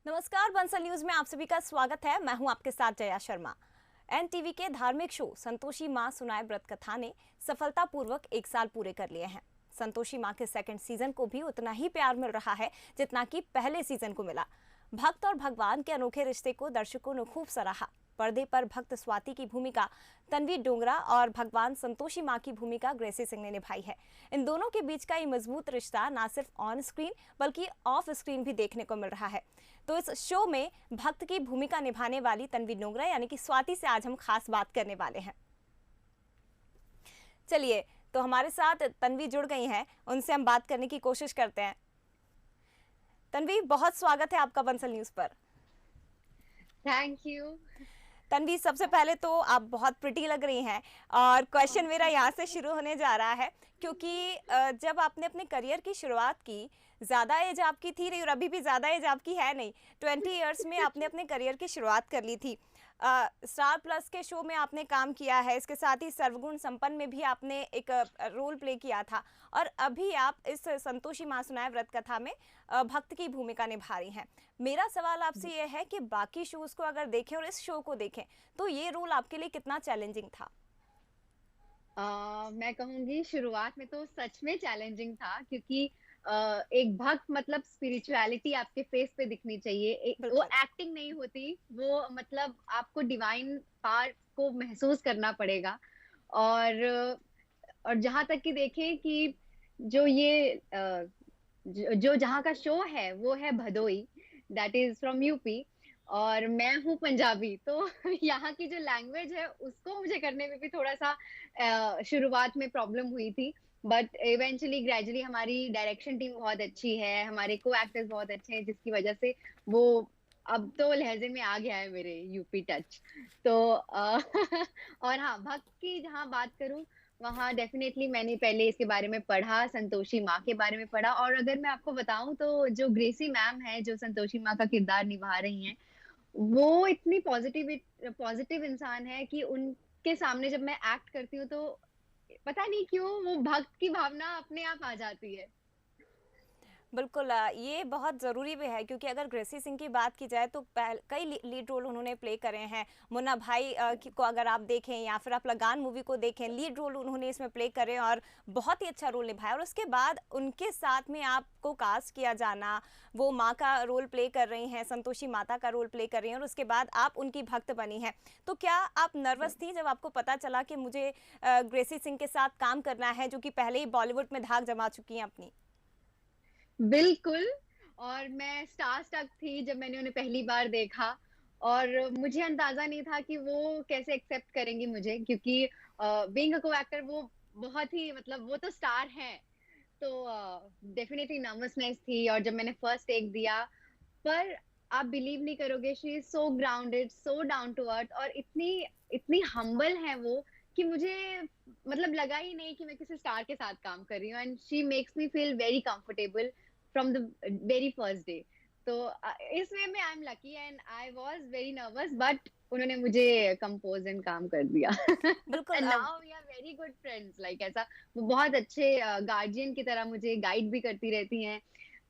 नमस्कार, बंसल न्यूज में आप सभी का स्वागत है। मैं हूं आपके साथ जया शर्मा। एनटीवी के धार्मिक शो संतोषी माँ सुनाए व्रत कथा ने सफलतापूर्वक 1 साल पूरे कर लिए हैं। संतोषी माँ के सेकंड सीजन को भी उतना ही प्यार मिल रहा है जितना कि पहले सीजन को मिला। भक्त और भगवान के अनोखे रिश्ते को दर्शकों ने खूब सराहा। पर्दे पर भक्त स्वाति की भूमिका तन्वी डोंगरा और भगवान संतोषी माँ की भूमिका ग्रेसी सिंह ने निभाई है। इन दोनों के बीच का ये मजबूत रिश्ता न सिर्फ ऑन स्क्रीन बल्कि ऑफ स्क्रीन भी देखने को मिल रहा है। तो इस शो में भक्त की भूमिका निभाने वाली तन्वी डोंगरा यानी कि स्वाति से आज हम खास बात करने वाले हैं। चलिए, तो हमारे साथ तन्वी जुड़ गई हैं, उनसे हम बात करने की कोशिश करते हैं। तन्वी, बहुत स्वागत है आपका बंसल न्यूज पर। Thank you. तन्वी, सबसे पहले तो आप बहुत प्रिटी लग रही हैं और क्वेश्चन मेरा यहाँ से शुरू होने जा रहा है क्योंकि जब आपने अपने करियर की शुरुआत की, ज़्यादा एज आपकी थी नहीं और अभी भी ज़्यादा एज आपकी है नहीं, 20 इयर्स में आपने अपने करियर की शुरुआत कर ली थी। स्टार प्लस के शो में आपने काम किया है, इसके साथ ही सर्वगुण संपन्न में भी आपने एक रोल प्ले किया था और अभी आप इस संतोषी माँ सुनाए व्रत कथा में भक्त की भूमिका निभा रही हैं। मेरा सवाल आपसे ये है कि बाकी शोज को अगर देखें और इस शो को देखें तो ये रोल आपके लिए कितना चैलेंजिंग था? मैं कहूँगी शुरुआत में तो सच में चैलेंजिंग था क्योंकि एक भक्त मतलब स्पिरिचुअलिटी आपके फेस पे दिखनी चाहिए। वो बिल्कुल। एक्टिंग नहीं होती, वो मतलब आपको डिवाइन पावर को महसूस करना पड़ेगा। और और जहाँ तक कि देखें कि जो ये जो जहाँ का शो है वो है Bhadohi, that is from UP. और मैं हूँ पंजाबी, तो यहाँ की जो लैंग्वेज है उसको मुझे करने में भी थोड़ा सा शुरुआत में प्रॉब्लम हुई थी। बट इवेंचुअली ग्रेजुअली हमारी डायरेक्शन टीम बहुत अच्छी है, हमारे को एक्टर्स बहुत अच्छे हैं, जिसकी वजह से वो अब तो लहजे में आ गया है मेरे यूपी टच। तो और हाँ, भक्त की जहाँ बात करूँ, वहाँ डेफिनेटली मैंने पहले इसके बारे में पढ़ा, संतोषी माँ के बारे में पढ़ा। और अगर मैं आपको बताऊं तो जो ग्रेसी मैम है, जो संतोषी माँ का किरदार निभा रही हैं, वो इतनी पॉजिटिव इंसान है कि उनके सामने जब मैं एक्ट करती हूँ तो पता नहीं क्यों वो भक्त की भावना अपने आप आ जाती है। बिल्कुल, ये बहुत ज़रूरी भी है क्योंकि अगर ग्रेसी सिंह की बात की जाए तो कई लीड रोल उन्होंने प्ले करे हैं। मुन्ना भाई को अगर आप देखें या फिर आप लगान मूवी को देखें, लीड रोल उन्होंने इसमें प्ले करे और बहुत ही अच्छा रोल निभाया। और उसके बाद उनके साथ में आपको कास्ट किया जाना, वो माँ का रोल प्ले कर रही हैं, संतोषी माता का रोल प्ले कर रही हैं और उसके बाद आप उनकी भक्त बनी हैं। तो क्या आप नर्वस थी जब आपको पता चला कि मुझे ग्रेसी सिंह के साथ काम करना है, जो कि पहले ही बॉलीवुड में धाक जमा चुकी हैं अपनी? बिल्कुल। और मैं स्टार स्टक थी जब मैंने उन्हें पहली बार देखा। और मुझे अंदाजा नहीं था कि वो कैसे एक्सेप्ट करेंगी मुझे, क्योंकि बीइंग अ को एक्टर वो बहुत ही मतलब वो तो स्टार हैं। तो डेफिनेटली नर्वसनेस थी। और जब मैंने फर्स्ट टेक दिया, पर आप बिलीव नहीं करोगे, she is so grounded, so down to earth, और इतनी इतनी हम्बल है वो कि मुझे मतलब लगा ही नहीं कि मैं किसी स्टार के साथ काम कर रही हूँ। And she makes me feel very comfortable from the very first day. तो इस वे में I am lucky and I was very nervous, but उन्होंने मुझे कंपोज एंड काम कर दिया। बिल्कुल। And now we are very good friends, like ऐसा। वो बहुत अच्छे गार्जियन की तरह मुझे गाइड भी करती रहती हैं।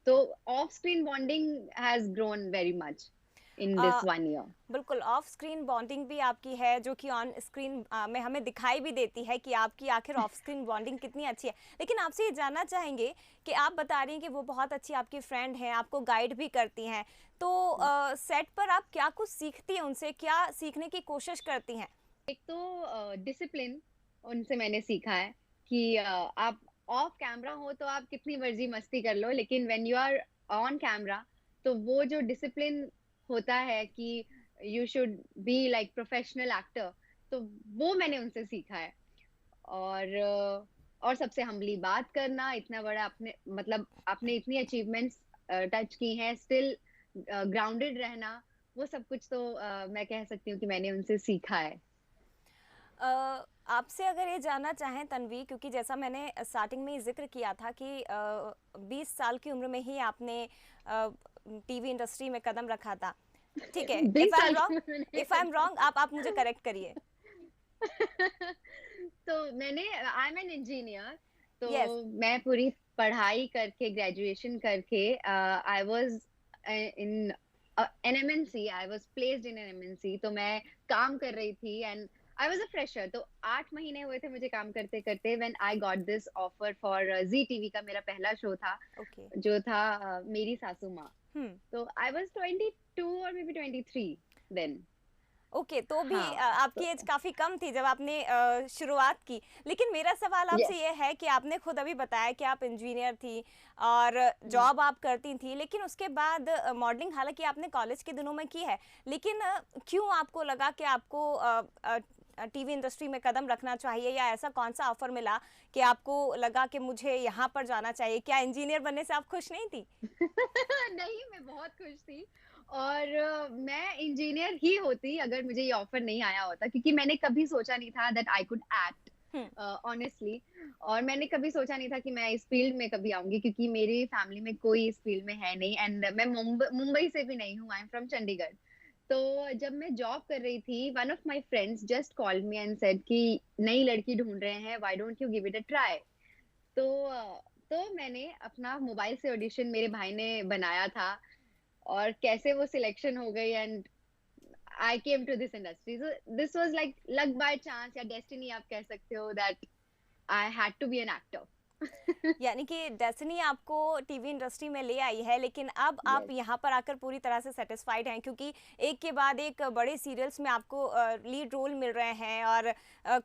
तो of screen bonding has grown very much in this a, 1 year। बिल्कुल, ऑफ स्क्रीन बॉन्डिंग भी आपकी है जो कि ऑन स्क्रीन में हमें दिखाई भी देती है कि आपकी आखिर ऑफ स्क्रीन बॉन्डिंग कितनी अच्छी है। लेकिन आपसे ये जानना चाहेंगे कि आप बता रही हैं कि वो बहुत अच्छी आपकी फ्रेंड हैं, आपको गाइड भी करती हैं, तो सेट पर आप क्या कुछ सीखती हैं उनसे, क्या सीखने की कोशिश करती हैं? एक तो डिसिप्लिन उनसे मैंने सीखा है कि आप ऑफ कैमरा हो तो आप कितनी मर्जी मस्ती कर लो, लेकिन when you are on camera तो वो जो डिसिप्लिन होता है कि you should be like professional actor, तो वो मैंने उनसे सीखा है। और और सबसे हम्बली बात करना, इतना बड़ा अपने मतलब आपने इतनी अचीवमेंट्स टच की हैं, स्टिल ग्राउंडेड रहना, वो सब कुछ तो मैं कह सकती हूँ कि मैंने उनसे सीखा है। आपसे अगर ये जानना चाहें तन्वी, क्योंकि जैसा मैंने स्टार्टिंग में ही जिक्र किया था कि 20 साल की उम्र में ही आपने टीवी इंडस्ट्री में कदम रखा था। ठीक है, 20 साल की उम्र में इफ आई एम रॉन्ग आप मुझे करेक्ट करिए। तो मैंने आई एम एन इंजीनियर। तो यस। मैं पूरी पढ़ाई करके, ग्रेजुएशन करके, I was in an MNC, I was placed in an MNC, तो मैं काम कर रही थी and I was a fresher. तो 8 महीने हुए थे मुझे काम करते करते when I got this offer for Zee TV का। मेरा पहला शो था ओके। जो था मेरी सासू माँ। हम्म। तो आई वाज 22 और मे बी 23 देन। ओके, तो भी हाँ आपकी तो एज काफ़ी कम थी जब आपने शुरुआत की। लेकिन मेरा सवाल आपसे यस। ये है कि आपने खुद अभी बताया कि आप इंजीनियर थी और जॉब आप करती थी, लेकिन उसके बाद मॉडलिंग हालाँकि आपने कॉलेज के दिनों में की है, लेकिन क्यों आपको लगा कि आपको टीवी इंडस्ट्री में कदम रखना चाहिए, या ऐसा कौन-सा ऑफ़र मिला कि आपको लगा कि मुझे यहाँ पर जाना चाहिए? क्या इंजीनियर बनने से आप खुश नहीं थी? नहीं, मैं बहुत खुश थी और मैं इंजीनियर ही होती अगर मुझे ये ऑफर नहीं आया होता, क्योंकि मैंने कभी सोचा नहीं था that I could act hmm. Honestly. और मैंने कभी सोचा नहीं था कि मैं इस फील्ड में कभी आऊंगी, क्योंकि मेरी फैमिली में कोई इस फील्ड में है नहीं एंड मैं मुंबई से भी नहीं हूँ, आई एम फ्रॉम चंडीगढ़। तो जब मैं जॉब कर रही थी, one of my friends just called me and said कि नई लड़की ढूंढ रहे हैं, why don't you give it a try. तो मैंने अपना मोबाइल से ऑडिशन मेरे भाई ने बनाया था और कैसे वो सिलेक्शन हो गई and I came to this industry. So this was like luck by chance या डेस्टिनी आप कह सकते हो, that I had to be an actor. यानी कि डेस्टिनी आपको टीवी इंडस्ट्री में ले आई है, लेकिन अब आप यस। यहाँ पर आकर पूरी तरह से सेटिस्फाइड हैं, क्योंकि एक के बाद एक बड़े सीरियल्स में आपको लीड रोल मिल रहे हैं और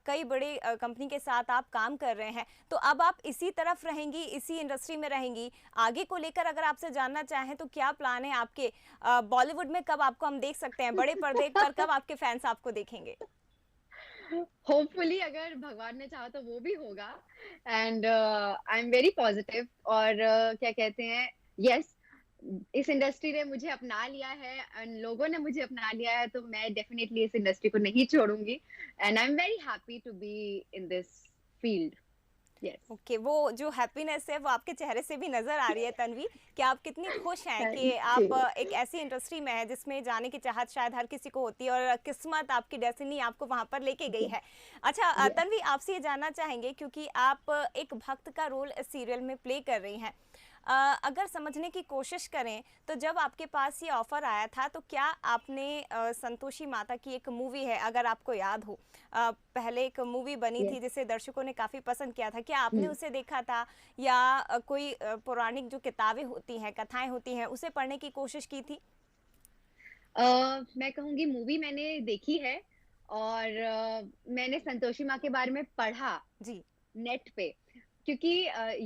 कई बड़े कंपनी के साथ आप काम कर रहे हैं। तो अब आप इसी तरफ रहेंगी, इसी इंडस्ट्री में रहेंगी? आगे को लेकर अगर आपसे जानना चाहें तो क्या प्लान है आपके? बॉलीवुड में कब आपको हम देख सकते हैं, बड़े पर्दे पर कब आपके फैंस आपको देखेंगे? होपफुली अगर भगवान ने चाहा तो वो भी होगा and I am very positive. और क्या कहते हैं, यस, इस इंडस्ट्री ने मुझे अपना लिया है एंड लोगों ने मुझे अपना लिया है, तो मैं डेफिनेटली इस इंडस्ट्री को नहीं छोड़ूंगी and I am very happy to be in this field. Yes. Okay, वो जो हैप्पीनेस है वो आपके चेहरे से भी नज़र आ रही है तन्वी, कि आप कितनी खुश हैं कि थैंक आप यू। एक ऐसी इंडस्ट्री में हैं जिसमें जाने की चाहत शायद हर किसी को होती है, और किस्मत आपकी डेस्टिनी आपको वहाँ पर लेके गई है। अच्छा यस। तन्वी, आपसे ये जानना चाहेंगे क्योंकि आप एक भक्त का रोल इस सीरियल में प्ले कर रही हैं। अगर समझने की कोशिश करें तो जब आपके पास ये ऑफ़र आया था तो क्या आपने संतोषी माता की एक मूवी है अगर आपको याद हो, पहले एक मूवी बनी थी यस। जिसे दर्शकों ने काफ़ी पसंद किया था, क्या आपने उसे देखा था, या कोई पौराणिक जो किताबें होती हैं, कथाएं होती हैं, उसे पढ़ने की कोशिश की थी? मैं कहूँगी मूवी मैंने देखी है और मैंने संतोषी माँ के बारे में पढ़ा जी। नेट पे, क्योंकि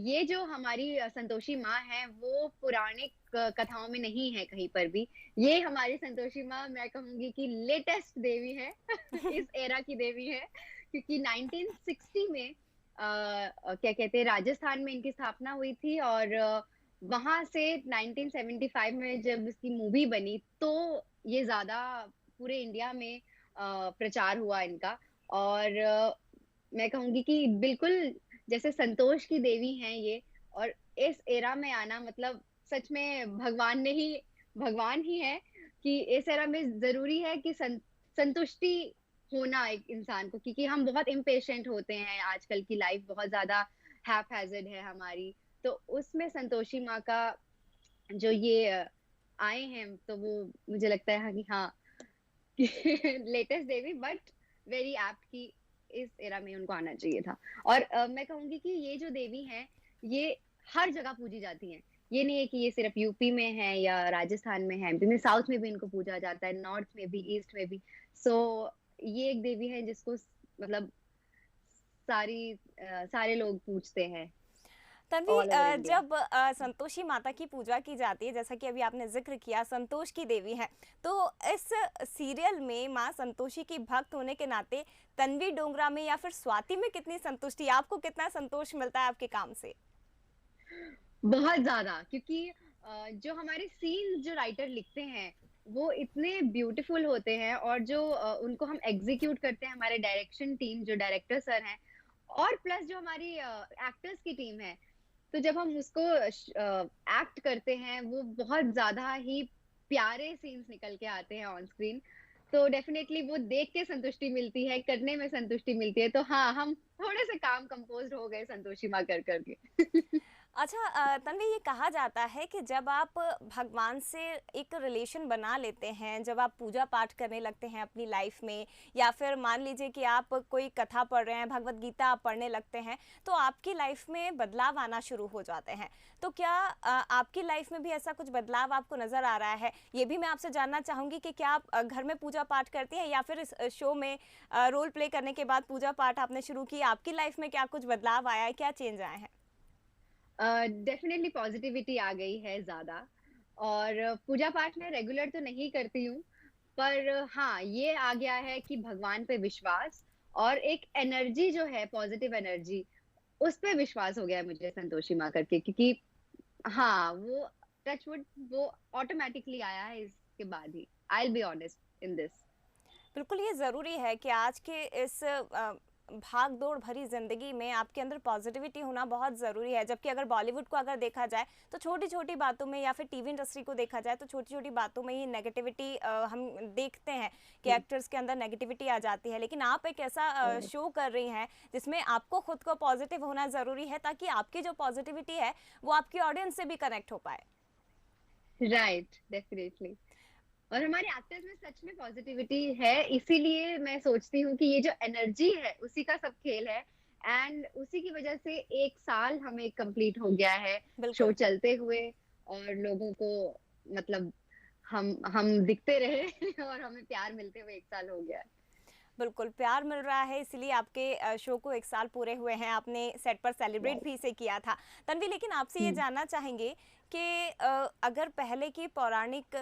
ये जो हमारी संतोषी माँ है वो पौराणिक कथाओं में नहीं है कहीं पर भी। ये हमारी संतोषी माँ मैं कहूँगी कि लेटेस्ट देवी है इस एरा की देवी है, क्योंकि 1960 में क्या कहते हैं, राजस्थान में इनकी स्थापना हुई थी और वहाँ से 1975 में जब इसकी मूवी बनी तो ये ज़्यादा पूरे इंडिया में प्रचार हुआ इनका। और मैं कहूँगी कि बिल्कुल जैसे संतोष की देवी हैं ये, और इस एरा में आना मतलब सच में भगवान ही है कि इस एरा में ज़रूरी है कि संतुष्टि होना एक इंसान को, क्योंकि हम बहुत इम्पेशेंट होते हैं, आजकल की लाइफ बहुत ज़्यादा हैपहैज़र्ड है हमारी। तो उसमें संतोषी माँ का जो ये आए हैं तो वो मुझे लगता है कि हाँ latest Devi but very apt कि इस एरा में उनको आना चाहिए था। और मैं कहूंगी कि ये जो देवी हैं ये हर जगह पूजी जाती हैं। ये नहीं है कि ये सिर्फ यूपी में है या राजस्थान में है, एमपी में, साउथ में भी इनको पूजा जाता है, नॉर्थ में भी, ईस्ट में भी। सो ये एक देवी है जिसको मतलब सारे लोग पूजते हैं तन्वी, ऑल ओवर इंडिया। जब संतोषी माता की पूजा की जाती है, जैसा कि अभी आपने जिक्र किया संतोष की देवी है, तो इस सीरियल में माँ संतोषी की भक्त होने के नाते तन्वी डोंगरा में या फिर स्वाति में कितनी संतुष्टि, आपको कितना संतोष मिलता है आपके काम से? बहुत ज्यादा, क्योंकि जो हमारे सीन जो राइटर लिखते हैं वो इतने ब्यूटीफुल होते हैं और जो उनको हम एग्जीक्यूट करते हैं, हमारे डायरेक्शन टीम जो डायरेक्टर सर हैं और प्लस जो हमारी एक्टर्स की टीम है, तो जब हम उसको एक्ट करते हैं वो बहुत ज्यादा ही प्यारे सीन्स निकल के आते हैं ऑन स्क्रीन। तो डेफिनेटली वो देख के संतुष्टि मिलती है, करने में संतुष्टि मिलती है। तो हाँ, हम थोड़े से काम कंपोज्ड हो गए संतोषी माँ कर करके। अच्छा तन्वी, ये कहा जाता है कि जब आप भगवान से एक रिलेशन बना लेते हैं, जब आप पूजा पाठ करने लगते हैं अपनी लाइफ में, या फिर मान लीजिए कि आप कोई कथा पढ़ रहे हैं, भगवत गीता आप पढ़ने लगते हैं, तो आपकी लाइफ में बदलाव आना शुरू हो जाते हैं। तो क्या आपकी लाइफ में भी ऐसा कुछ बदलाव आपको नज़र आ रहा है? ये भी मैं आपसे जानना चाहूँगी कि क्या आप घर में पूजा पाठ करती हैं, या फिर इस शो में रोल प्ले करने के बाद पूजा पाठ आपने शुरू की? आपकी लाइफ में क्या कुछ बदलाव आया है, क्या चेंज आए हैं? डेफिनेटली पॉजिटिविटी आ गई है ज्यादा। और पूजा पाठ मैं रेगुलर तो नहीं करती हूँ, पर हाँ, ये आ गया है कि भगवान पे विश्वास और एक एनर्जी जो है, पॉजिटिव एनर्जी, उस पे विश्वास हो गया है मुझे संतोषी माँ करके। क्योंकि हाँ, वो टचवुड वो ऑटोमेटिकली आया है इसके बाद ही। I will be honest in this. बिल्कुल, ये ज़रूरी है कि आज के इस भाग दौड़ भरी ज़िंदगी में आपके अंदर पॉजिटिविटी होना बहुत ज़रूरी है। जबकि अगर बॉलीवुड को अगर देखा जाए तो छोटी छोटी बातों में, या फिर टीवी इंडस्ट्री को देखा जाए तो छोटी छोटी बातों में ही नेगेटिविटी हम देखते हैं कि एक्टर्स के अंदर नेगेटिविटी आ जाती है। लेकिन आप एक ऐसा शो कर रही हैं जिसमें आपको खुद को पॉजिटिव होना ज़रूरी है, ताकि आपकी जो पॉजिटिविटी है वो आपकी ऑडियंस से भी कनेक्ट हो पाए। Right, definitely. और हमारे एक्टर्स में सच में पॉजिटिविटी है, इसीलिए मैं सोचती हूँ कि ये जो एनर्जी है उसी का सब खेल है। एंड उसी की वजह से 1 साल हमें कंप्लीट हो गया है शो बिल्कुल। चलते हुए। और लोगों को मतलब हम दिखते रहे और हमें प्यार मिलते हुए 1 साल हो गया है। बिल्कुल, प्यार मिल रहा है, इसलिए आपके शो को 1 साल पूरे हुए हैं, आपने सेट पर सेलिब्रेट राइट। भी इसे किया था। तन्वी, लेकिन आपसे ये जानना चाहेंगे कि अगर पहले की पौराणिक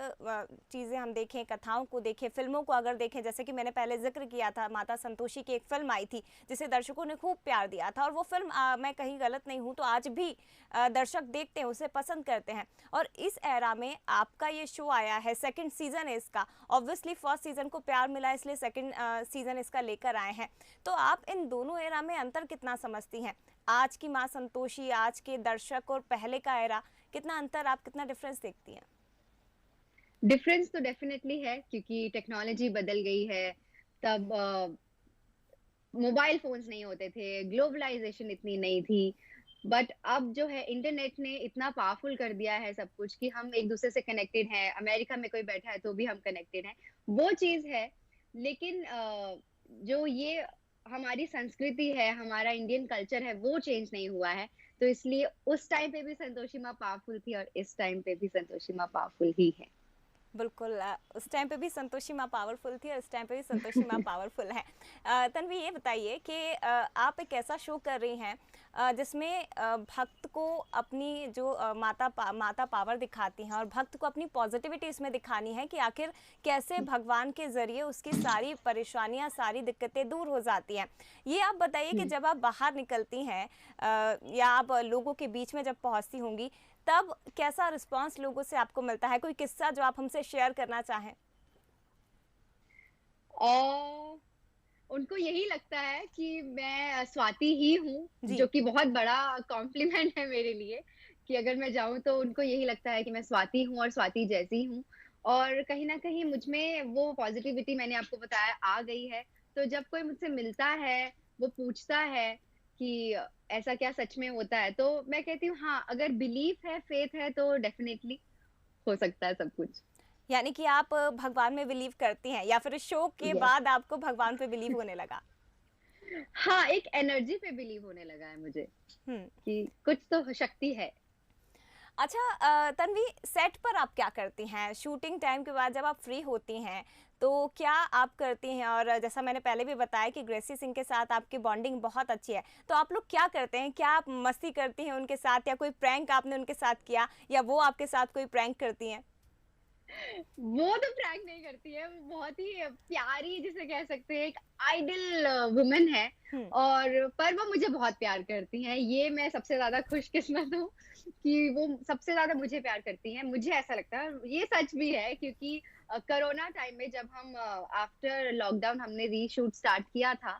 चीज़ें हम देखें, कथाओं को देखें, फ़िल्मों को अगर देखें, जैसे कि मैंने पहले ज़िक्र किया था, माता संतोषी की एक फ़िल्म आई थी, जिसे दर्शकों ने खूब प्यार दिया था, और वो फ़िल्म मैं कहीं गलत नहीं हूँ तो आज भी दर्शक देखते हैं, उसे पसंद करते हैं। और इस एरा में आपका ये शो आया है, सेकंड सीज़न है इसका। ऑब्वियसली फर्स्ट सीज़न को प्यार मिला, इसलिए सेकंड सीज़न इसका लेकर आए हैं। तो आप इन दोनों एरा में अंतर कितना समझती हैं? आज की माँ संतोषी, आज के दर्शक, और पहले का एरा, कितना अंतर, आप कितना डिफरेंस देखती हैं? डिफरेंस तो डेफिनेटली है, क्योंकि टेक्नोलॉजी बदल गई है। तब मोबाइल फोन्स नहीं होते थे, ग्लोबलाइजेशन इतनी नहीं थी। बट अब जो है, इंटरनेट ने इतना पावरफुल कर दिया है सब कुछ कि हम एक दूसरे से कनेक्टेड हैं। अमेरिका में कोई बैठा है तो भी हम कनेक्टेड हैं, वो चीज है। लेकिन जो ये हमारी संस्कृति है, हमारा इंडियन कल्चर है, वो चेंज नहीं हुआ है। तो इसलिए उस टाइम पे भी संतोषी माँ पावरफुल थी और इस टाइम पे भी संतोषी माँ पावरफुल ही है। बिल्कुल, उस टाइम पे भी संतोषी माँ पावरफुल थी और इस टाइम पे भी संतोषी माँ पावरफुल है। तन्वी, ये बताइए कि आप एक ऐसा शो कर रही हैं जिसमें भक्त को अपनी जो माता पावर दिखाती हैं, और भक्त को अपनी पॉजिटिविटी इसमें दिखानी है कि आखिर कैसे भगवान के ज़रिए उसकी सारी परेशानियाँ, सारी दिक्कतें दूर हो जाती हैं। ये आप बताइए कि जब आप बाहर निकलती हैं या आप लोगों के बीच में जब पहुँचती होंगी, तब कैसा रिस्पांस लोगों से आपको मिलता है? कोई किस्सा जो आप हमसे शेयर करना चाहें? और उनको यही लगता है कि मैं स्वाति ही हूँ, जी। जो कि बहुत बड़ा कॉम्प्लीमेंट है मेरे लिए। कि अगर मैं जाऊँ तो उनको यही लगता है कि मैं स्वाति हूँ और स्वाति जैसी हूँ। और कहीं न कहीं मुझ में वो पॉज़िटिविटी, मैंने आपको बताया, आ गई है। तो जब कोई मुझसे मिलता है, वो पूछता है कि ऐसा क्या सच में होता है? तो मैं कहती हूँ हाँ, अगर बिलीफ है, फेथ है तो डेफ़िनेटली हो सकता है सब कुछ। यानी कि आप भगवान में बिलीव करती हैं, या फिर इस शो के यस। बाद आपको भगवान पे बिलीव होने लगा? हाँ, एक एनर्जी पे बिलीव होने लगा है मुझे हुँ। कि कुछ तो शक्ति है। अच्छा तन्वी, सेट पर आप क्या करती हैं? शूटिंग टाइम के बाद जब आप फ्री होती हैं, तो क्या आप करती हैं? और जैसा मैंने पहले भी बताया कि ग्रेसी सिंह के साथ आपकी बॉन्डिंग बहुत अच्छी है, तो आप लोग क्या करते हैं? क्या आप मस्ती करती हैं उनके साथ, या कोई प्रैंक आपने उनके साथ किया, या वो आपके साथ कोई प्रैंक करती हैं? वो तो प्रैंक नहीं करती है, वो बहुत ही प्यारी, जिसे कह सकते हैं, एक आइडल वुमन है। हुँ। और पर वो मुझे बहुत प्यार करती हैं, ये मैं सबसे ज़्यादा खुशकिस्मत हूँ कि वो सबसे ज़्यादा मुझे प्यार करती हैं। मुझे ऐसा लगता है, ये सच भी है, क्योंकि कोरोना टाइम में जब हम आफ्टर लॉकडाउन हमने रीशूट स्टार्ट किया था,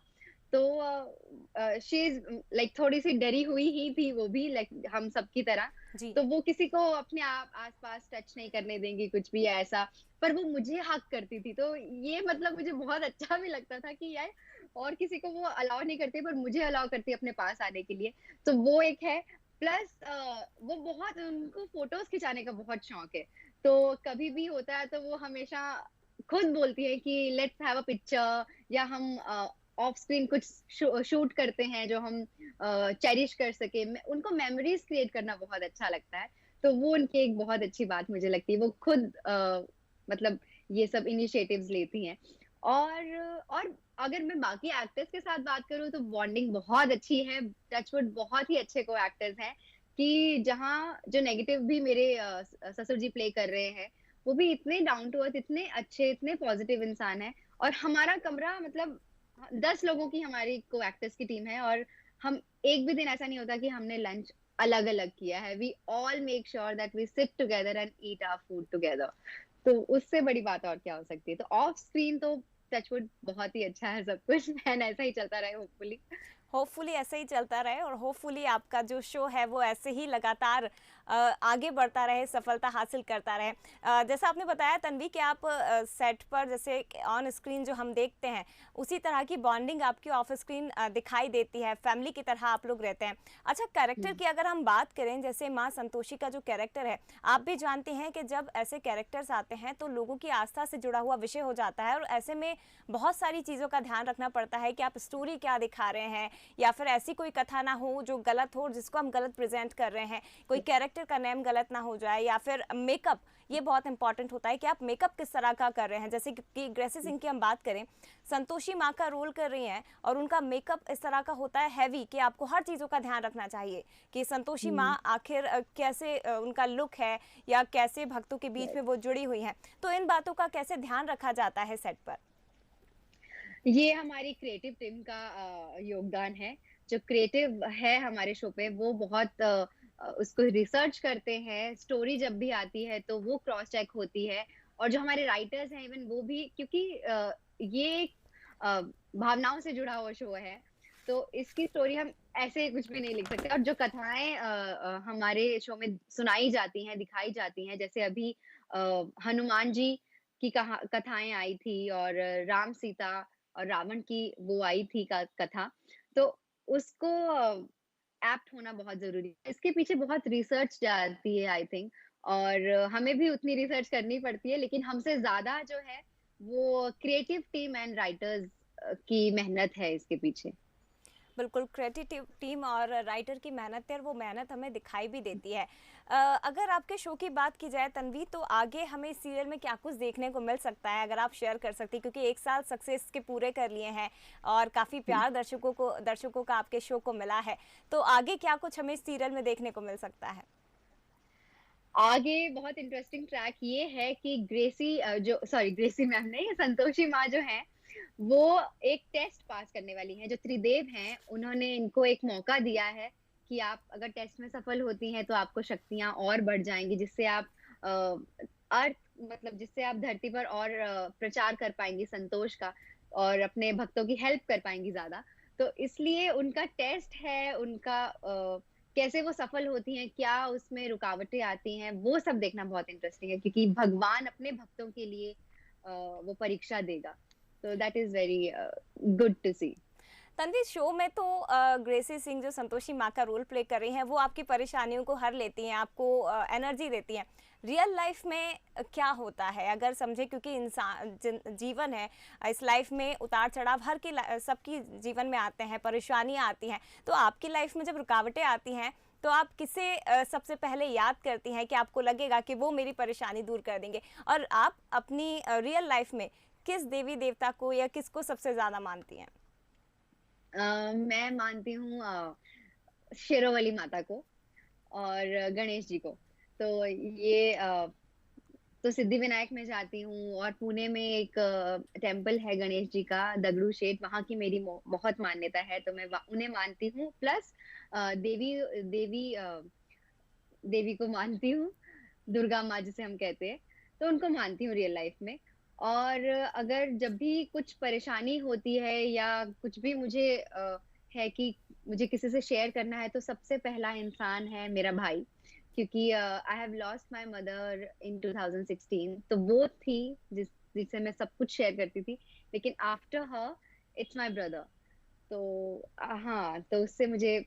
तो शी इज़ लाइक थोड़ी-सी डरी हुई ही थी वो भी, लाइक हम सबकी तरह। जी। तो वो किसी को अपने आप आस-पास टच नहीं करने देंगी, कुछ भी ऐसा। पर वो मुझे हग करती थी, तो ये मतलब मुझे बहुत अच्छा भी लगता था कि यार, और किसी को वो अलाउ नहीं करती, पर मुझे अलाउ करती है अपने पास आने के लिए। तो वो एक है। प्लस वो बहुत उनको फोटोज खिंचाने का बहुत शौक है। तो कभी भी होता है तो वो हमेशा खुद बोलती है कि लेट्स हैव अ पिक्चर, या हम ऑफ स्क्रीन कुछ शूट करते हैं जो हम चेरिश कर सके। उनको मेमोरीज क्रिएट करना बहुत अच्छा लगता है। तो वो उनकी एक बहुत अच्छी बात मुझे लगती है, वो खुद मतलब ये सब इनिशिएटिव्स लेती हैं। और अगर मैं बाकी एक्टर्स के साथ बात करूँ तो बॉन्डिंग बहुत अच्छी है। टचवुड बहुत ही अच्छे को एक्टर्स हैं कि जहाँ जो नेगेटिव भी मेरे ससुर जी प्ले कर रहे हैं, वो भी इतने डाउन टू अर्थ, इतने अच्छे, इतने पॉजिटिव इंसान है। और हमारा कमरा मतलब 10 लोगों की हमारी को एक्टर्स की टीम है, और हम एक भी दिन ऐसा नहीं होता कि हमने लंच अलग अलग किया है। We all make sure that we sit together and eat our food together. तो उससे बड़ी बात और क्या हो सकती है। तो ऑफ स्क्रीन तो टचवुड बहुत ही अच्छा है सब कुछ एंड ऐसा ही चलता रहे होपफुली। होपफुली ऐसे ही चलता रहे और होपफुली आपका जो शो है वो ऐसे ही लगातार आगे बढ़ता रहे, सफलता हासिल करता रहे। जैसा आपने बताया तन्वी कि आप सेट पर जैसे ऑन स्क्रीन जो हम देखते हैं उसी तरह की बॉन्डिंग आपकी ऑफ स्क्रीन दिखाई देती है, फैमिली की तरह आप लोग रहते हैं। अच्छा, कैरेक्टर की अगर हम बात करें, जैसे माँ संतोषी का जो कैरेक्टर है, आप भी जानते हैं कि जब ऐसे कैरेक्टर्स आते हैं तो लोगों की आस्था से जुड़ा हुआ विषय हो जाता है और ऐसे में बहुत सारी चीज़ों का ध्यान रखना पड़ता है कि आप स्टोरी क्या दिखा रहे हैं, या फिर ऐसी कोई कथा ना हो जो गलत हो, जिसको हम गलत प्रेजेंट कर रहे हैं, कोई कैरेक्टर का नेम गलत ना हो जाए, या फिर मेकअप, ये बहुत इंपॉर्टेंट होता है कि आप मेकअप किस तरह का कर रहे हैं। जैसे कि ग्रेसी सिंह की हम बात करें, संतोषी माँ का रोल कर रही हैं और उनका मेकअप इस तरह का होता है हैवी कि आपको हर चीज़ों का ध्यान रखना चाहिए कि संतोषी माँ आखिर कैसे उनका लुक है या कैसे भक्तों के बीच में वो जुड़ी हुई हैं। तो इन बातों का कैसे ध्यान रखा जाता है सेट पर? ये हमारी क्रिएटिव टीम का योगदान है। जो क्रिएटिव है हमारे शो पे वो बहुत उसको रिसर्च करते हैं। स्टोरी जब भी आती है तो वो क्रॉस चेक होती है। और जो हमारे राइटर्स हैं इवन वो भी, क्योंकि ये एक भावनाओं से जुड़ा हुआ शो है, तो इसकी स्टोरी हम ऐसे कुछ भी नहीं लिख सकते। और जो कथाएं हमारे शो में सुनाई जाती हैं, दिखाई जाती हैं, जैसे अभी हनुमान जी की कथाएं आई थी, और राम सीता और रावण की वो आई थी कथा। तो उसको एप्ट होना बहुत ज़रूरी है। इसके पीछे बहुत रिसर्च जाती है आई थिंक, और हमें भी उतनी रिसर्च करनी पड़ती है, लेकिन हमसे ज़्यादा जो है वो क्रिएटिव टीम एंड राइटर्स की मेहनत है इसके पीछे। बिल्कुल, क्रिएटिव टीम और राइटर की मेहनत है और वो मेहनत हमें दिखाई भी देती है। अगर आपके शो की बात की जाए तन्वी, तो आगे हमें इस सीरियल में क्या कुछ देखने को मिल सकता है, अगर आप शेयर कर सकती हैं? क्योंकि 1 साल सक्सेस के पूरे कर लिए हैं और काफ़ी प्यार दर्शकों का आपके शो को मिला है। तो आगे क्या कुछ हमें इस सीरियल में देखने को मिल सकता है? आगे बहुत इंटरेस्टिंग ट्रैक ये है कि ग्रेसी जो सॉरी ग्रेसी मैम नहीं, संतोषी माँ जो है वो एक टेस्ट पास करने वाली हैं। जो त्रिदेव हैं उन्होंने इनको एक मौका दिया है कि आप अगर टेस्ट में सफल होती हैं तो आपको शक्तियां और बढ़ जाएंगी, जिससे आप अर्थ मतलब जिससे आप धरती पर और प्रचार कर पाएंगी संतोष का, और अपने भक्तों की हेल्प कर पाएंगी ज्यादा। तो इसलिए उनका टेस्ट है, उनका कैसे वो सफल होती हैं, क्या उसमें रुकावटें आती हैं, वो सब देखना बहुत इंटरेस्टिंग है, क्योंकि भगवान अपने भक्तों के लिए वो परीक्षा देगा। तो that is very good to see. Tanvi, show में तो ग्रेसी सिंह जो संतोषी माँ का रोल प्ले कर रही हैं वो आपकी परेशानियों को हर लेती हैं, आपको एनर्जी देती हैं। रियल लाइफ में क्या होता है, अगर समझे, क्योंकि इंसान जीवन है, इस लाइफ में उतार चढ़ाव हर की सबकी जीवन में आते हैं, परेशानियाँ आती हैं। तो आपकी लाइफ में जब रुकावटें आती हैं तो आप किसे सबसे पहले याद करती हैं कि आपको लगेगा कि वो मेरी परेशानी दूर कर देंगे? और आप अपनी रियल लाइफ में किस देवी देवता को या किसको सबसे ज़्यादा मानती हैं? मैं मानती हूँ शेरोवाली माता को और गणेश जी को। तो ये तो सिद्धिविनायक में जाती हूँ, और पुणे में एक टेम्पल है गणेश जी का, दगड़ू शेठ, वहाँ की मेरी बहुत मान्यता है, तो मैं उन्हें मानती हूँ। प्लस देवी देवी देवी को मानती हूँ, दुर्गा माँ जिसे हम कहते हैं, तो उनको मानती हूँ रियल लाइफ में। और अगर जब भी कुछ परेशानी होती है या कुछ भी मुझे है कि मुझे किसी से शेयर करना है, तो सबसे पहला इंसान है मेरा भाई, क्योंकि I have lost my mother in 2016। तो वो थी जिससे मैं सब कुछ शेयर करती थी, लेकिन after her it's my brother. तो हाँ, तो उससे मुझे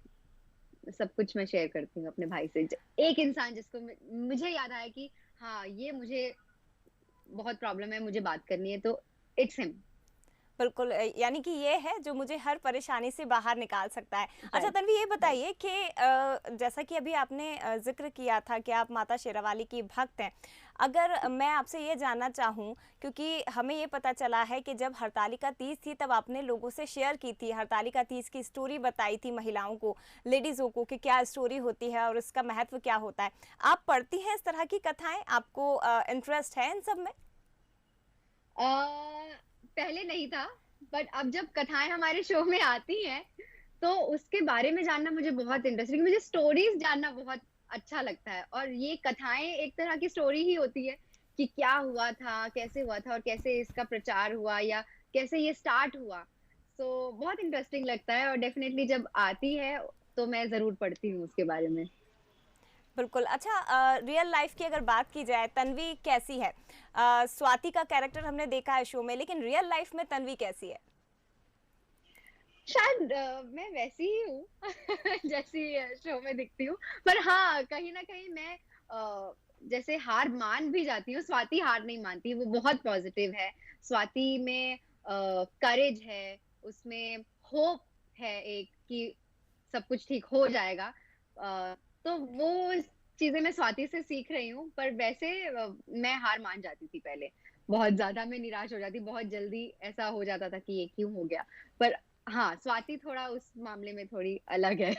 सब कुछ मैं शेयर करती हूँ अपने भाई से। एक इंसान जिसको मुझे याद आया कि हाँ, ये मुझे बहुत प्रॉब्लम है, मुझे बात करनी है, तो इट्स हिम। बिल्कुल यानी कि ये है जो मुझे हर परेशानी से बाहर निकाल सकता है। अच्छा राइट, तन्वी, ये राइट। बताइए कि जैसा कि अभी आपने ज़िक्र किया था कि आप माता शेरावाली की भक्त हैं। अगर मैं आपसे ये जानना चाहूँ, क्योंकि हमें ये पता चला है कि जब हरतालिका तीज थी तब आपने लोगों से शेयर की थी, हरतालिका तीज की स्टोरी बताई थी महिलाओं को, लेडीज़ों को, कि क्या स्टोरी होती है और इसका महत्व क्या होता है। आप पढ़ती हैं इस तरह की कथाएँ? आपको इंटरेस्ट है इन सब में? अ, पहले नहीं था, बट अब जब कथाएँ हमारे शो में आती हैं, तो उसके बारे में जानना मुझे बहुत इंटरेस्टिंग, मुझे स्टोरीज़ जानना बहुत अच्छा लगता है। और ये कथाएँ एक तरह की स्टोरी ही होती है कि क्या हुआ था और कैसे इसका प्रचार हुआ या कैसे ये स्टार्ट हुआ। सो बहुत इंटरेस्टिंग लगता है और डेफ़िनेटली जब आती है, तो मैं ज़रूर पढ़ती हूँ उसके बारे में। बिल्कुल। अच्छा रियल लाइफ की अगर बात की जाए, तन्वी कैसी है? स्वाति का कैरेक्टर हमने देखा है शो में, लेकिन रियल लाइफ में तन्वी कैसी है? शायद मैं वैसी ही हूँ जैसी शो में दिखती हूँ। पर हाँ, कहीं न कहीं मैं जैसे हार मान भी जाती हूँ, स्वाति हार नहीं मानती, वो बहुत पॉज़िटिव है। स्वाति में करेज है, उसमें होप है एक कि सब कुछ ठीक हो जाएगा। तो वो चीज़ें मैं स्वाति से सीख रही हूँ, पर वैसे मैं हार मान जाती थी पहले। बहुत ज़्यादा मैं निराश हो जाती, बहुत जल्दी ऐसा हो जाता था कि ये क्यों हो गया? पर हाँ, स्वाति थोड़ा उस मामले में थोड़ी अलग है।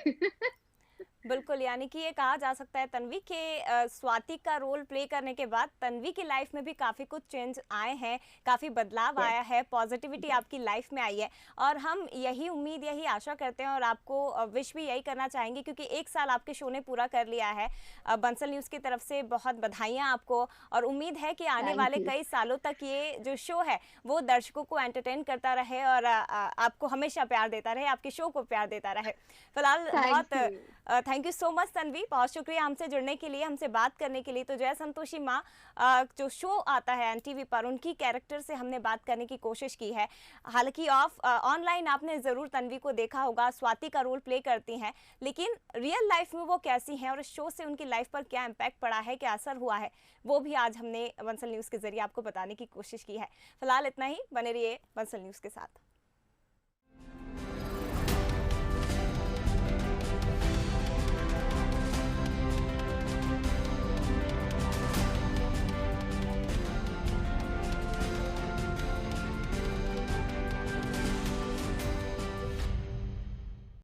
बिल्कुल, यानी कि ये कहा जा सकता है तन्वी कि स्वाति का रोल प्ले करने के बाद तन्वी की लाइफ में भी काफ़ी कुछ चेंज आए हैं, काफ़ी बदलाव यस, आया है, पॉजिटिविटी यस, आपकी लाइफ में आई है। और हम यही उम्मीद, यही आशा करते हैं और आपको विश भी यही करना चाहेंगे, क्योंकि 1 साल आपके शो ने पूरा कर लिया है। बंसल न्यूज़ की तरफ से बहुत बधाइयाँ आपको, और उम्मीद है कि आने थैंक वाले यू, कई सालों तक ये जो शो है, वो दर्शकों को एंटरटेन करता रहे और आपको हमेशा प्यार देता रहे, आपके शो को प्यार देता रहे। फिलहाल थैंक बहुत you. Thank you so much Tanvi, बहुत शुक्रिया हमसे जुड़ने के लिए, हमसे बात करने के लिए। तो जय संतोषी माँ जो शो आता है एनटीवी पर, उनकी कैरेक्टर से हमने बात करने की कोशिश की है। हालांकि ऑनलाइन आपने ज़रूर तन्वी को देखा होगा, स्वाति का रोल प्ले करती हैं, लेकिन रियल लाइफ में वो कैसी हैं और इस शो से उनकी लाइफ पर क्या इम्पैक्ट पड़ा है, क्या असर हुआ है, वो भी आज हमने बंसल न्यूज़ के जरिए आपको बताने की कोशिश की है। फिलहाल इतना ही, बने रहिए बंसल न्यूज़ के साथ।